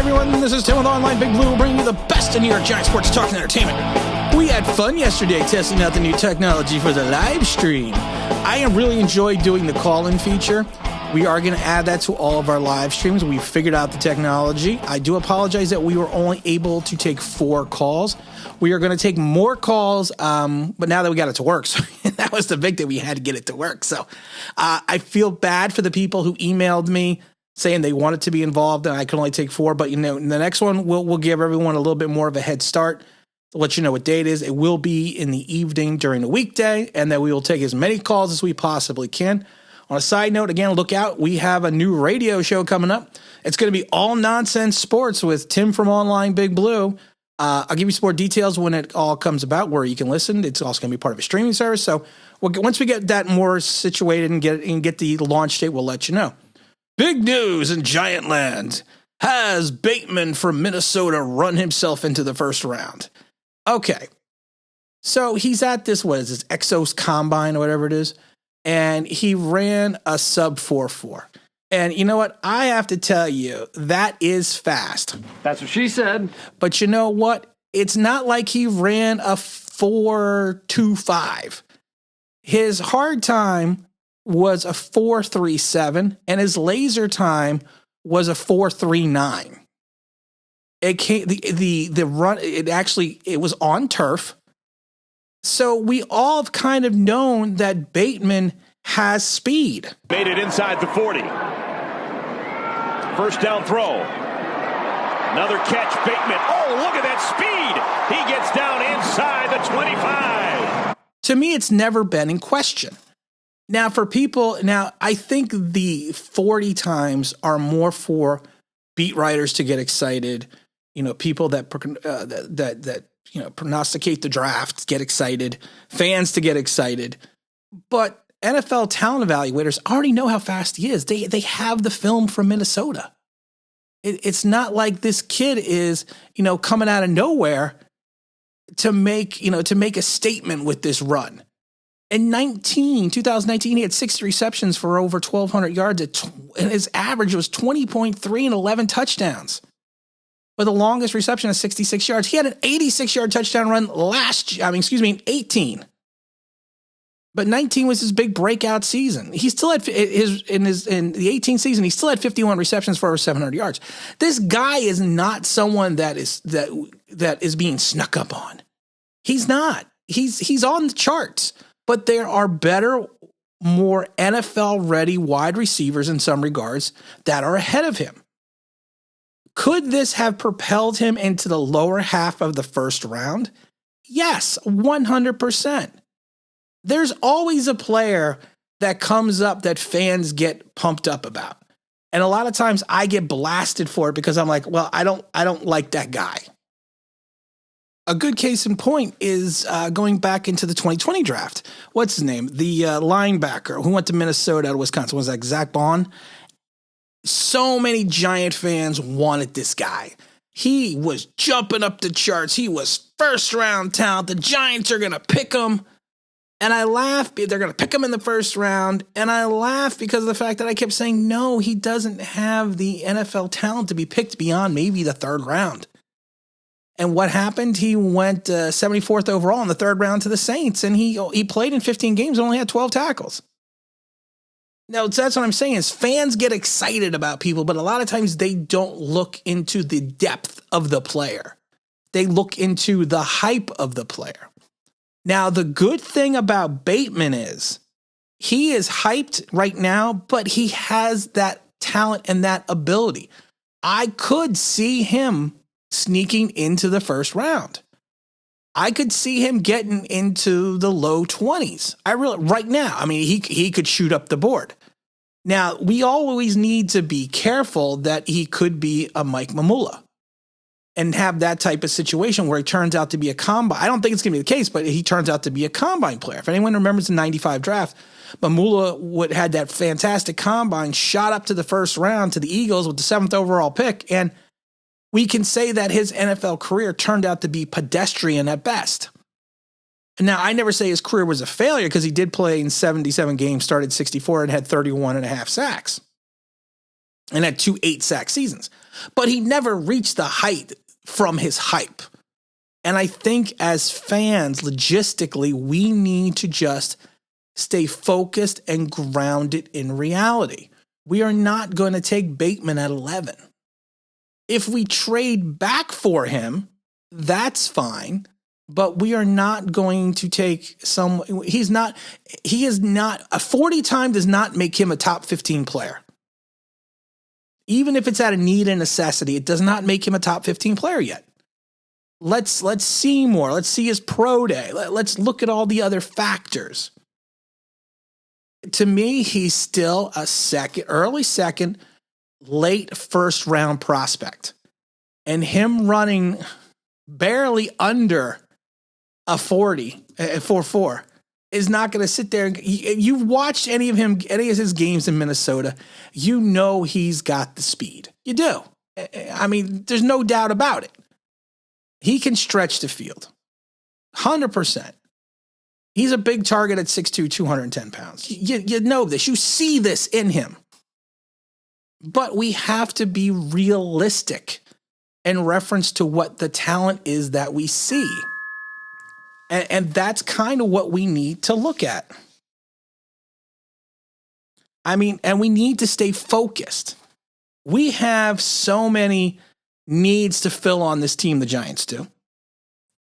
everyone, this is Tim with Online Big Blue, bringing you the best in New York Giants sports talk and entertainment. We had fun yesterday testing out the new technology for the live stream. I really enjoyed doing the call-in feature. We are going to add that to all of our live streams. We figured out the technology. I do apologize that we were only able to take 4 calls. We are going to take more calls, but now that we got it to work, so that was the big thing. We had to get it to work. So I feel bad for the people who emailed me saying they wanted to be involved, and I can only take 4. But, in the next one, we'll give everyone a little bit more of a head start to let you know what date it is. It will be in the evening during the weekday, and then we will take as many calls as we possibly can. On a side note, again, look out. We have a new radio show coming up. It's going to be all nonsense sports with Tim from Online Big Blue. I'll give you some more details when it all comes about, where you can listen. It's also going to be part of a streaming service. So once we get that more situated and get the launch date, we'll let you know. Big news in Giant Land. Has Bateman from Minnesota run himself into the first round? Okay. So he's at this, what is this, Exos Combine or whatever it is, and he ran a sub 4.4. And you know what? I have to tell you, that is fast. That's what she said. But you know what? It's not like he ran a 4.25. His hard time was a 4.37, and his laser time was a 4.39. It came the run. It was on turf. So we all have kind of known that Bateman has speed. Made it inside the 40. First down throw. Another catch, Bateman. Oh, look at that speed. He gets down inside the 25. To me, it's never been in question. Now, for people, I think the 40 times are more for beat writers to get excited. People that prognosticate the draft get excited, fans to get excited. But NFL talent evaluators already know how fast he is. They have the film from Minnesota. It's not like this kid is, coming out of nowhere to make a statement with this run. In 2019, he had 6 receptions for over 1,200 yards, and his average was 20.3 and 11 touchdowns. With the longest reception of 66 yards. He had an 86-yard touchdown run in 18. But 19 was his big breakout season. He still had in the 18 season, he still had 51 receptions for over 700 yards. This guy is not someone that is being snuck up on. He's not. He's on the charts. But there are better, more NFL-ready wide receivers in some regards that are ahead of him. Could this have propelled him into the lower half of the first round? Yes, 100%. There's always a player that comes up that fans get pumped up about. And a lot of times I get blasted for it because I'm like, well, I don't like that guy. A good case in point is going back into the 2020 draft. What's his name? The linebacker who went to Minnesota out of Wisconsin. Was that Zach Bond? So many Giant fans wanted this guy. He was jumping up the charts. He was first round talent. The Giants are going to pick him. And I laugh. They're going to pick him in the first round. And I laugh because of the fact that I kept saying, no, he doesn't have the NFL talent to be picked beyond maybe the 3rd round. And what happened? He went 74th overall in the 3rd round to the Saints. And he played in 15 games and only had 12 tackles. No, that's what I'm saying is fans get excited about people, but a lot of times they don't look into the depth of the player. They look into the hype of the player. Now, the good thing about Bateman is he is hyped right now, but he has that talent and that ability. I could see him sneaking into the first round. I could see him getting into the low 20s. Right now, he could shoot up the board. Now, we always need to be careful that he could be a Mike Mamula and have that type of situation where he turns out to be a combine. I don't think it's going to be the case, but he turns out to be a combine player. If anyone remembers the 95 draft, Mamula had that fantastic combine, shot up to the first round to the Eagles with the 7th overall pick, and we can say that his NFL career turned out to be pedestrian at best. Now, I never say his career was a failure because he did play in 77 games, started 64, and had 31 and a half sacks. and had 2 8-sack seasons. But he never reached the height from his hype. And I think as fans, logistically, we need to just stay focused and grounded in reality. We are not going to take Bateman at 11. If we trade back for him, that's fine. But we are not going to take he is not, a 40 time does not make him a top 15 player. Even if it's out of need and necessity, it does not make him a top 15 player yet. Let's see more. Let's see his pro day. Let's look at all the other factors. To me, he's still a early second, late first round prospect. And him running barely under a 40, 4.4, is not going to sit there. You've watched any of his games in Minnesota. You know he's got the speed. You do. I mean, there's no doubt about it. He can stretch the field. 100%. He's a big target at 6'2", 210 pounds. You know this. You see this in him. But we have to be realistic in reference to what the talent is that we see. And that's kind of what we need to look at. I mean, and we need to stay focused. We have so many needs to fill on this team, the Giants do,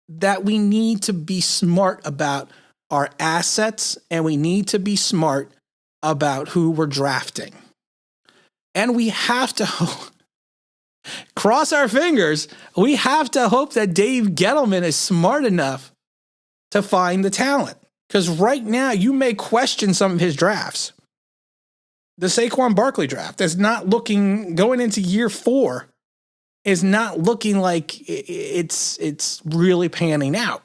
that we need to be smart about our assets, and we need to be smart about who we're drafting. And we have to cross our fingers. We have to hope that Dave Gettleman is smart enough to find the talent. Because right now, you may question some of his drafts. The Saquon Barkley draft is not looking, going into year 4, is not looking like it's really panning out.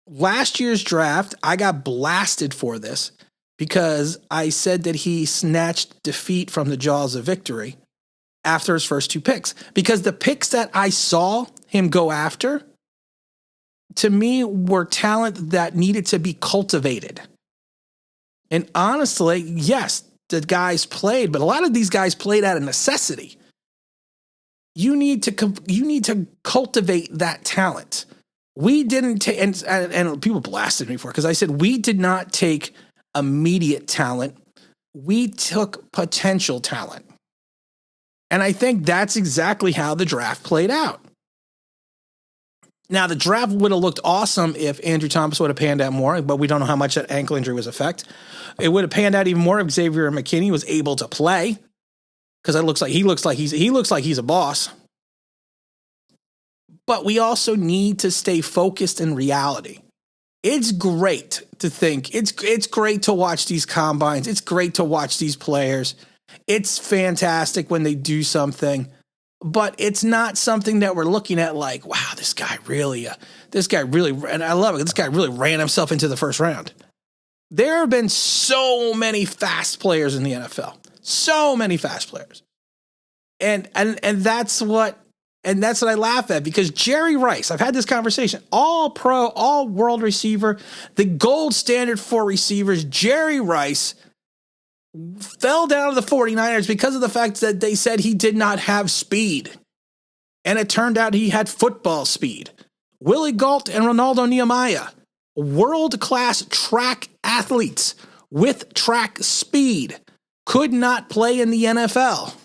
Last year's draft, I got blasted for this because I said that he snatched defeat from the jaws of victory after his first 2 picks. Because the picks that I saw him go after, to me, were talent that needed to be cultivated. And honestly, yes, the guys played, but a lot of these guys played out of necessity. You need to cultivate that talent. We didn't take, and people blasted me for it because I said we did not take immediate talent. We took potential talent. And I think that's exactly how the draft played out. Now, the draft would have looked awesome if Andrew Thomas would have panned out more, but we don't know how much that ankle injury was affect. It would have panned out even more if Xavier McKinney was able to play, because he looks like he's a boss. But we also need to stay focused in reality. It's great to think. It's great to watch these combines. It's great to watch these players. It's fantastic when they do something. But it's not something that we're looking at like, wow, this guy really, and I love it. This guy really ran himself into the first round. There have been so many fast players in the NFL, so many fast players. And that's what I laugh at, because Jerry Rice, I've had this conversation, all pro, all world receiver, the gold standard for receivers, Jerry Rice fell down to the 49ers because of the fact that they said he did not have speed. And it turned out he had football speed. Willie Gault and Ronaldo Nehemiah, world-class track athletes with track speed, could not play in the NFL.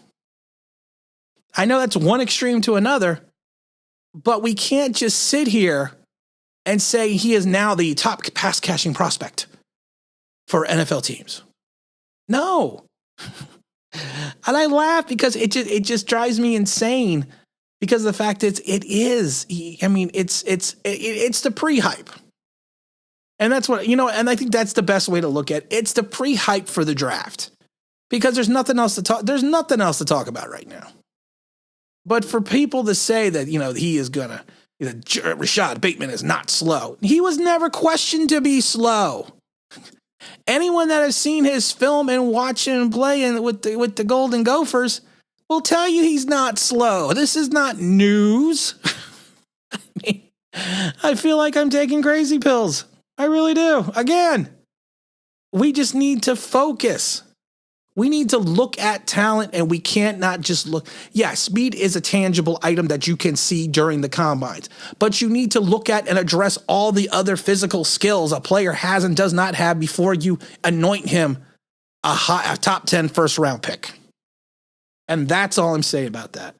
I know that's one extreme to another, but we can't just sit here and say he is now the top pass catching prospect for NFL teams. No. And I laugh because it just drives me insane, because of the fact that it's the pre-hype. And that's what, and I think that's the best way to look at it. It's the pre-hype for the draft, because there's nothing else to talk about right now. But for people to say that, he is gonna, Rashod Bateman is not slow. He was never questioned to be slow. Anyone that has seen his film and watch him play with the Golden Gophers will tell you he's not slow. This is not news. I feel like I'm taking crazy pills. I really do. Again, we just need to focus. We need to look at talent, and we can't not just look. Yeah, speed is a tangible item that you can see during the combines, but you need to look at and address all the other physical skills a player has and does not have before you anoint him a top 10 first round pick. And that's all I'm saying about that.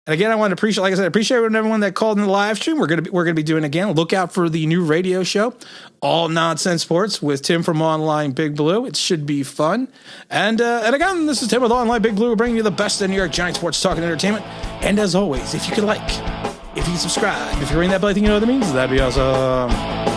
And again, I want to appreciate, like I said, appreciate everyone that called in the live stream. We're gonna be doing it again. Look out for the new radio show, All Nonsense Sports, with Tim from Online Big Blue. It should be fun. And again, this is Tim with Online Big Blue, bringing you the best of New York Giants sports talk and entertainment. And as always, if you could if you subscribe, if you ring that bell, I think you know what that means. That'd be awesome.